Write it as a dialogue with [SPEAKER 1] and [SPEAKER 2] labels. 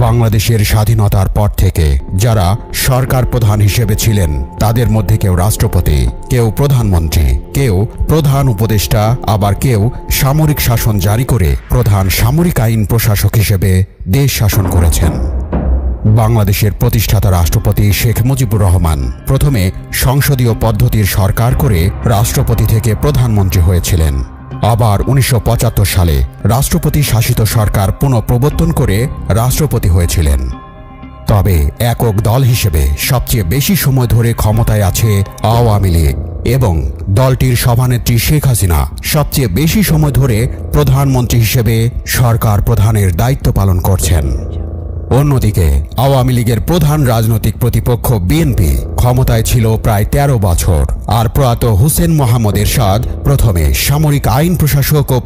[SPEAKER 1] বাংলাদেশের স্বাধীনতার পর থেকে যারা সরকার প্রধান হিসেবে ছিলেন তাদের মধ্যে কেউ রাষ্ট্রপতি, কেউ প্রধানমন্ত্রী, কেউ প্রধান উপদেষ্টা, আবার কেউ সামরিক শাসন জারি করে প্রধান সামরিক আইন প্রশাসক হিসেবে দেশ শাসন করেছেন। বাংলাদেশের প্রতিষ্ঠাতা রাষ্ট্রপতি শেখ মুজিবুর রহমান প্রথমে সংসদীয় পদ্ধতির সরকার করে রাষ্ট্রপতি থেকে প্রধানমন্ত্রী হয়েছিলেন। আবার ১৯৭৫ সালে রাষ্ট্রপতি শাসিত সরকার পুনঃপ্রবর্তন করে রাষ্ট্রপতি হয়েছিলেন। তবে একক দল হিসেবে সবচেয়ে বেশি সময় ধরে ক্ষমতায় আছে আওয়ামী লীগ এবং দলটির সভানেত্রী শেখ হাসিনা সবচেয়ে বেশি সময় ধরে প্রধানমন্ত্রী হিসেবে সরকার প্রধানের দায়িত্ব পালন করছেন। অন্যদিকে আওয়ামী লীগের প্রধান রাজনৈতিক প্রতিপক্ষ বিএনপি ক্ষমতায় ছিল প্রায় ১৩ বছর, আর প্রয়াত হোসেন মোহাম্মদ এরশাদ প্রথমে সামরিক আইন প্রশাসক ও